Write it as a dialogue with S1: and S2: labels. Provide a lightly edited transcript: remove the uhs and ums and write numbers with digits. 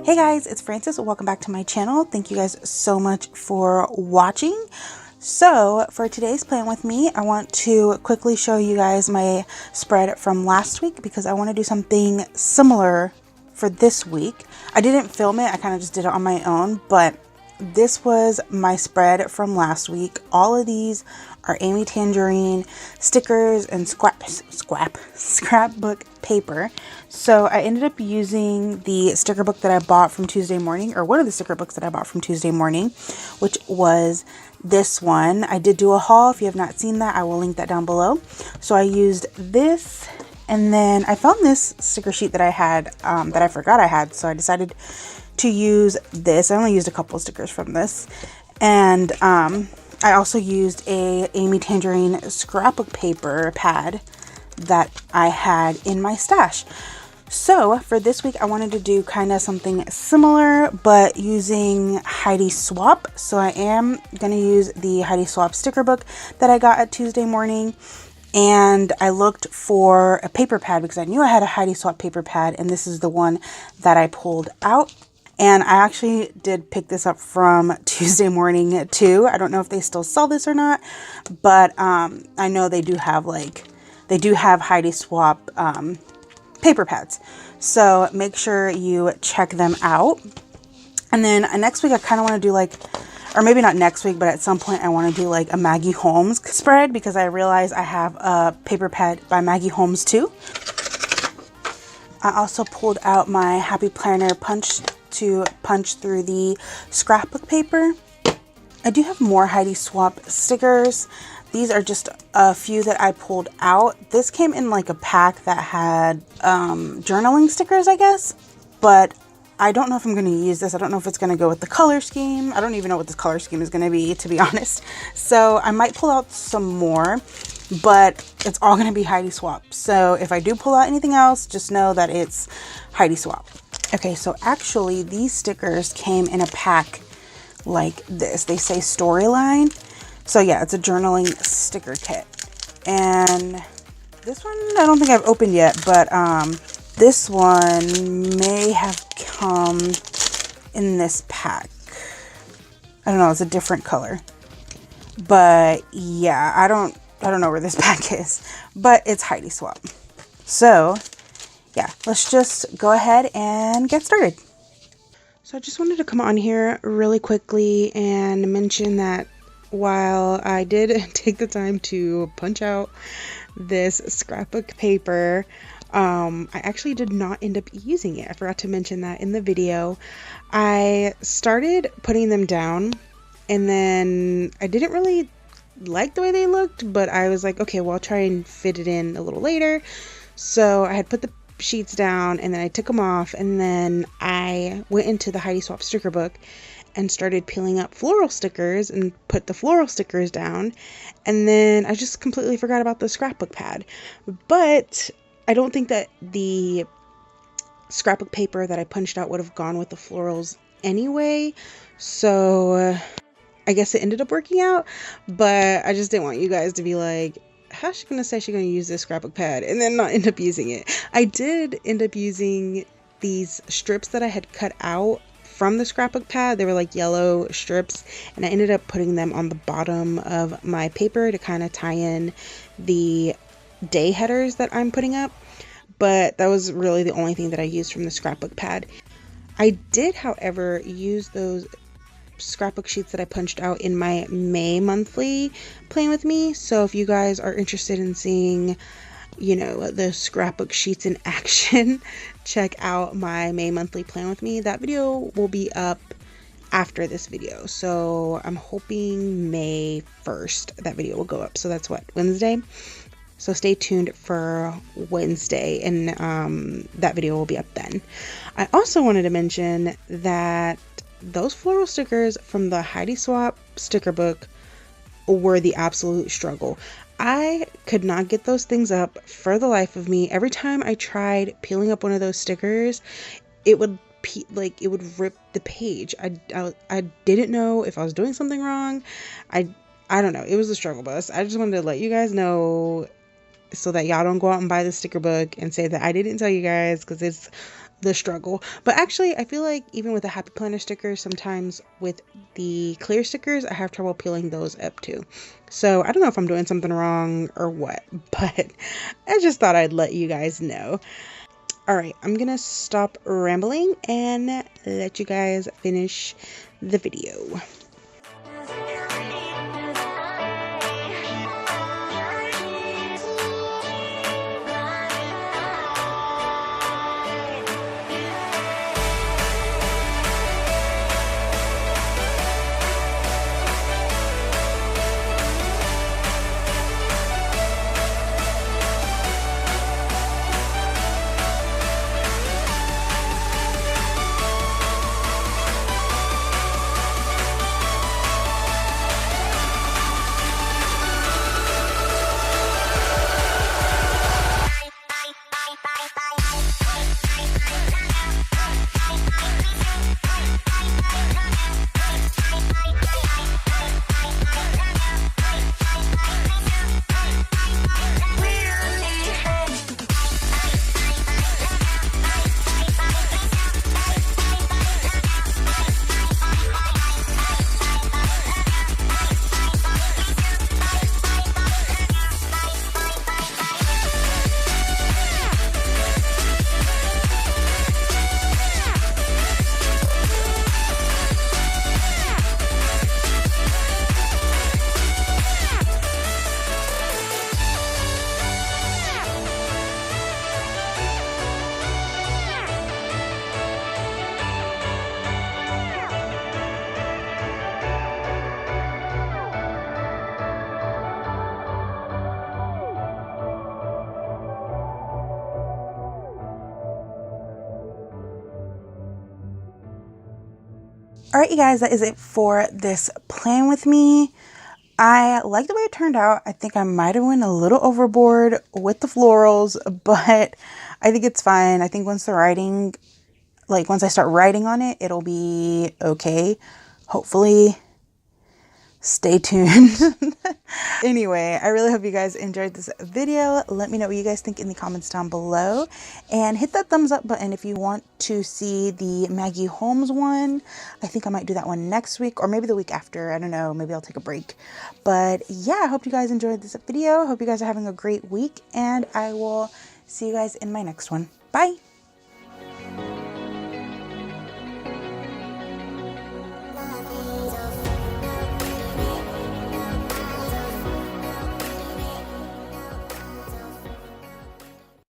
S1: Hey guys, it's Frances. Welcome back to my channel. Thank you guys so much for watching. So for today's plan with me, I want to quickly show you guys my spread from last week because I want to do something similar for this week. I didn't film it, I kind of just did it on my own, but this was my spread from last week. All of these are Amy Tangerine stickers and scrapbook paper. So I ended up using the sticker book that I bought from Tuesday morning, or one of the sticker books that I bought from Tuesday morning, which was this one. I did do a haul. If you have not seen that, I will link that down below. So I used this, and then I found this sticker sheet that I had that I forgot I had, so I decided to use this. I only used a couple of stickers from this, and I also used a Amy Tangerine scrapbook paper pad that I had in my stash. So for this week, I wanted to do kind of something similar, but using Heidi Swapp. So I am going to use the Heidi Swapp sticker book that I got at Tuesday morning. And I looked for a paper pad because I knew I had a Heidi Swapp paper pad, and this is the one that I pulled out. And I actually did pick this up from Tuesday morning too. I don't know if they still sell this or not, but I know they do have Heidi Swapp paper pads. So make sure you check them out. And then next week I kind of want to do or maybe not next week, but at some point I want to do like a Maggie Holmes spread because I realize I have a paper pad by Maggie Holmes too. I also pulled out my Happy Planner punch to punch through the scrapbook paper. I do have more Heidi Swapp stickers. These are just a few that I pulled out. This came in like a pack that had journaling stickers, I guess. But I don't know if I'm going to use this. I don't know if it's going to go with the color scheme. I don't even know what this color scheme is going to be, to be honest. So I might pull out some more, but it's all going to be Heidi Swapp. So if I do pull out anything else, just know that it's Heidi Swapp. Okay, so actually these stickers came in a pack like this. They say Storyline. So yeah, it's a journaling sticker kit. And this one I don't think I've opened yet, but this one may have come in this pack. I don't know, it's a different color. But yeah, I don't know where this pack is, but it's Heidi Swapp. So yeah, let's just go ahead and get started. So I just wanted to come on here really quickly and mention that while I did take the time to punch out this scrapbook paper, I actually did not end up using it. I forgot to mention that in the video. I started putting them down, and then I didn't really like the way they looked, but I was like, okay, well, I'll try and fit it in a little later. So I had put the sheets down, and then I took them off, and then I went into the Heidi Swapp sticker book and started peeling up floral stickers and put the floral stickers down, and then I just completely forgot about the scrapbook pad. But I don't think that the scrapbook paper that I punched out would have gone with the florals anyway, so I guess it ended up working out. But I just didn't want you guys to be like, how's she gonna say she's gonna use this scrapbook pad and then not end up using it? I did end up using these strips that I had cut out from the scrapbook pad. They were like yellow strips, and I ended up putting them on the bottom of my paper to kind of tie in the day headers that I'm putting up. But that was really the only thing that I used from the scrapbook pad. I did, however, use those scrapbook sheets that I punched out in my May monthly Plan With Me. So if you guys are interested in seeing, you know, the scrapbook sheets in action, check out my May monthly Plan With Me. That video will be up after this video, so I'm hoping May 1st that video will go up. So that's what, Wednesday? So stay tuned for Wednesday, and that video will be up then. I also wanted to mention that those floral stickers from the Heidi Swapp sticker book were the absolute struggle. I could not get those things up for the life of me. Every time I tried peeling up one of those stickers, it would rip the page. I didn't know if I was doing something wrong. I don't know. It was a struggle bus. I just wanted to let you guys know so that y'all don't go out and buy the sticker book and say that I didn't tell you guys, because it's the struggle. But actually, I feel like even with the Happy Planner stickers, sometimes with the clear stickers, I have trouble peeling those up too. So I don't know if I'm doing something wrong or what, but I just thought I'd let you guys know. All right, I'm gonna stop rambling and let you guys finish the video. All right, you guys, that is it for this plan with me. I like the way it turned out. I think I might have went a little overboard with the florals, but I think it's fine. I think once the writing, like once I start writing on it, it'll be okay. Hopefully. Stay tuned. Anyway, I really hope you guys enjoyed this video. Let me know what you guys think in the comments down below, and hit that thumbs up button if you want to see the Maggie Holmes one. I think I might do that one next week, or maybe the week after. I don't know, maybe I'll take a break. But yeah, I hope you guys enjoyed this video. Hope you guys are having a great week, and I will see you guys in my next one. Bye.